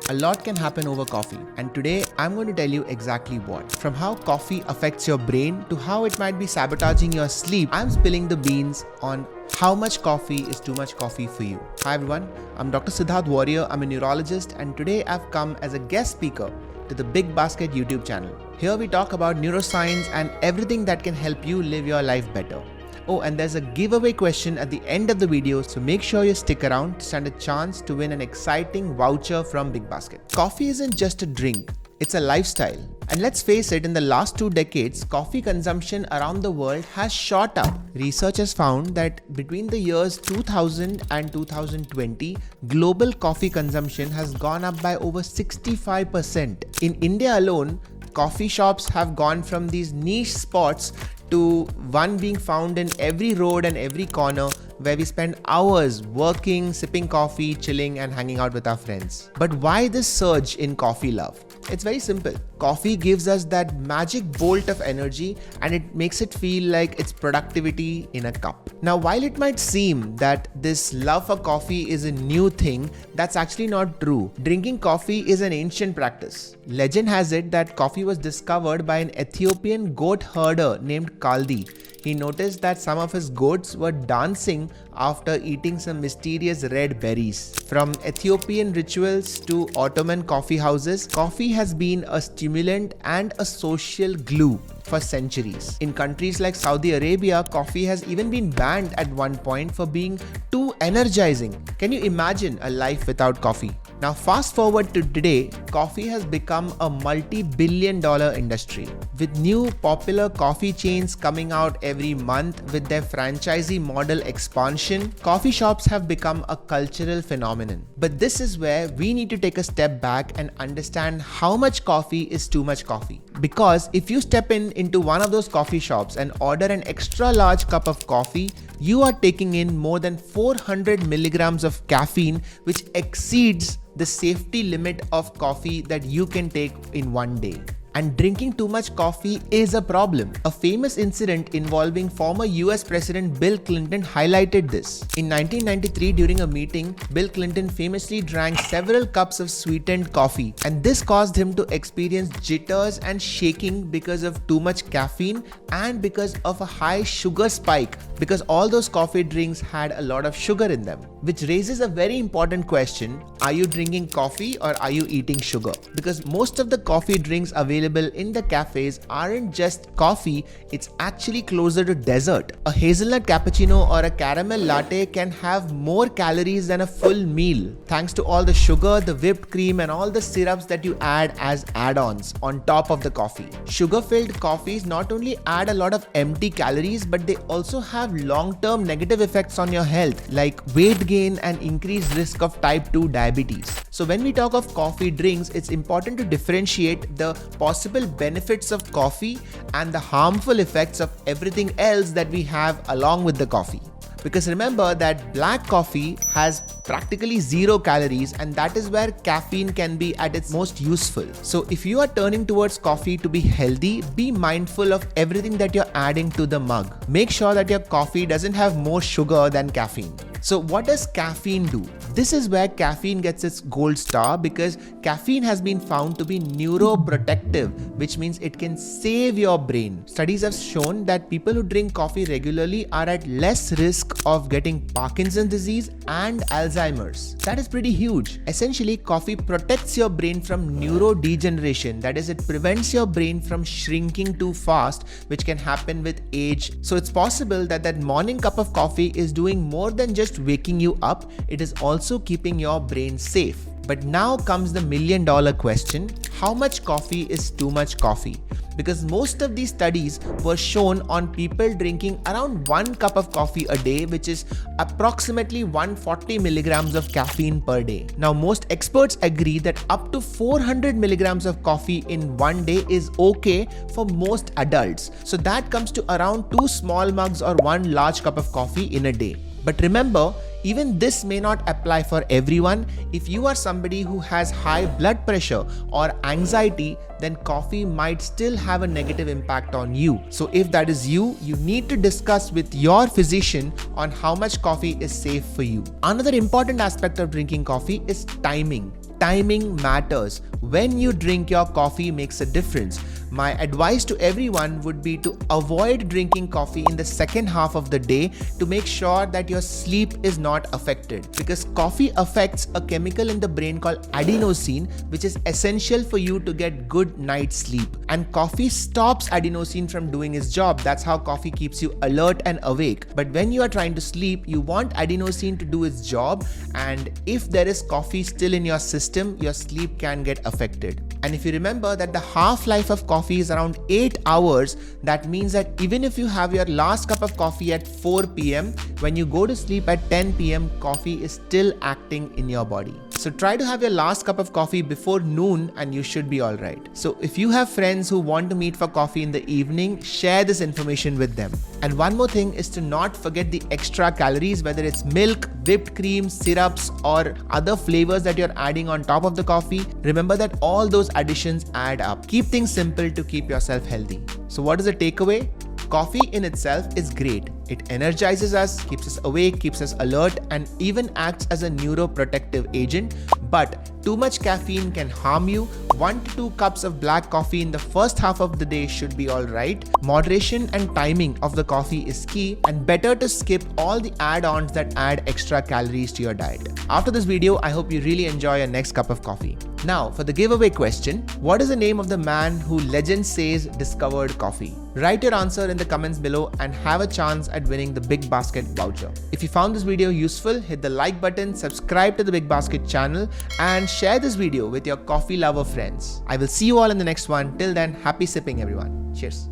A lot can happen over coffee, and today I'm going to tell you exactly what. From how coffee affects your brain to how it might be sabotaging your sleep, I'm spilling the beans on how much coffee is too much coffee for you. Hi everyone, I'm Dr. Siddharth Warrior. I'm a neurologist, and today I've come as a guest speaker to the BigBasket YouTube channel. Here we talk about neuroscience and everything that can help you live your life better. Oh, and there's a giveaway question at the end of the video, so make sure you stick around to stand a chance to win an exciting voucher from BigBasket. Coffee isn't just a drink, it's a lifestyle. And let's face it, in the last 2 decades, coffee consumption around the world has shot up. Research has found that between the years 2000 and 2020, global coffee consumption has gone up by over 65%. In India alone, coffee shops have gone from these niche spots to one being found in every road and every corner, where we spend hours working, sipping coffee, chilling and hanging out with our friends. But why this surge in coffee love? It's very simple. Coffee gives us that magic bolt of energy, and it makes it feel like it's productivity in a cup. Now, while it might seem that this love for coffee is a new thing, that's actually not true. Drinking coffee is an ancient practice. Legend has it that coffee was discovered by an Ethiopian goat herder named Kaldi. He noticed that some of his goats were dancing after eating some mysterious red berries. From Ethiopian rituals to Ottoman coffee houses, coffee has been a stimulant and a social glue for centuries. In countries like Saudi Arabia, coffee has even been banned at one point for being too energizing. Can you imagine a life without coffee? Now fast forward to today, coffee has become a multi-billion-dollar industry. With new popular coffee chains coming out every month with their franchisee model expansion, coffee shops have become a cultural phenomenon. But this is where we need to take a step back and understand how much coffee is too much coffee. Because if you step into one of those coffee shops and order an extra large cup of coffee, you are taking in more than 400 milligrams of caffeine, which exceeds the safety limit of coffee that you can take in one day. And drinking too much coffee is a problem. A famous incident involving former US President Bill Clinton highlighted this. In 1993, during a meeting, Bill Clinton famously drank several cups of sweetened coffee, and this caused him to experience jitters and shaking because of too much caffeine and because of a high sugar spike, because all those coffee drinks had a lot of sugar in them. Which raises a very important question: are you drinking coffee or are you eating sugar? Because most of the coffee drinks available in the cafes aren't just coffee, it's actually closer to dessert. A hazelnut cappuccino or a caramel latte can have more calories than a full meal, thanks to all the sugar, the whipped cream and all the syrups that you add as add-ons on top of the coffee. Sugar-filled coffees not only add a lot of empty calories, but they also have long-term negative effects on your health, like weight gain and increased risk of type 2 diabetes. So when we talk of coffee drinks, it's important to differentiate the possible benefits of coffee and the harmful effects of everything else that we have along with the coffee. Because remember that black coffee has practically 0 calories, and that is where caffeine can be at its most useful. So if you are turning towards coffee to be healthy, be mindful of everything that you're adding to the mug. Make sure that your coffee doesn't have more sugar than caffeine. So what does caffeine do? This is where caffeine gets its gold star, because caffeine has been found to be neuroprotective, which means it can save your brain. Studies have shown that people who drink coffee regularly are at less risk of getting Parkinson's disease and Alzheimer's. That is pretty huge. Essentially, coffee protects your brain from neurodegeneration. That is, it prevents your brain from shrinking too fast, which can happen with age. So it's possible that that morning cup of coffee is doing more than just waking you up, it is also keeping your brain safe. But now comes the $1 million question: how much coffee is too much coffee? Because most of these studies were shown on people drinking around 1 cup of coffee a day, which is approximately 140 milligrams of caffeine per day. Now, most experts agree that up to 400 milligrams of coffee in one day is okay for most adults. So that comes to around 2 small mugs or 1 large cup of coffee in a day. But remember, Even this may not apply for everyone. If you are somebody who has high blood pressure or anxiety, then coffee might still have a negative impact on you. So if that is you, you need to discuss with your physician on how much coffee is safe for you. Another important aspect of drinking coffee is timing. Timing matters. When you drink your coffee makes a difference. My advice to everyone would be to avoid drinking coffee in the second half of the day to make sure that your sleep is not affected, because coffee affects a chemical in the brain called adenosine, which is essential for you to get good night's sleep. And coffee stops adenosine from doing its job. That's how coffee keeps you alert and awake. But when you are trying to sleep, you want adenosine to do its job, and if there is coffee still in your system, your sleep can get affected. And if you remember that the half-life of coffee is around 8 hours, that means that even if you have your last cup of coffee at 4 p.m., when you go to sleep at 10 p.m., coffee is still acting in your body. So try to have your last cup of coffee before noon and you should be alright. So if you have friends who want to meet for coffee in the evening, share this information with them. And one more thing is to not forget the extra calories, whether it's milk, whipped cream, syrups, or other flavors that you're adding on top of the coffee. Remember that all those additions add up. Keep things simple to keep yourself healthy. So what is the takeaway? Coffee in itself is great. It energizes us, keeps us awake, keeps us alert, and even acts as a neuroprotective agent. But too much caffeine can harm you. 1 to 2 cups of black coffee in the first half of the day should be alright. Moderation and timing of the coffee is key, and better to skip all the add-ons that add extra calories to your diet. After this video, I hope you really enjoy your next cup of coffee. Now, for the giveaway question, what is the name of the man who legend says discovered coffee? Write your answer in the comments below and have a chance at winning the BigBasket voucher. If you found this video useful, hit the like button, subscribe to the BigBasket channel, and share this video with your coffee lover friends. I will see you all in the next one. Till then, happy sipping everyone. Cheers.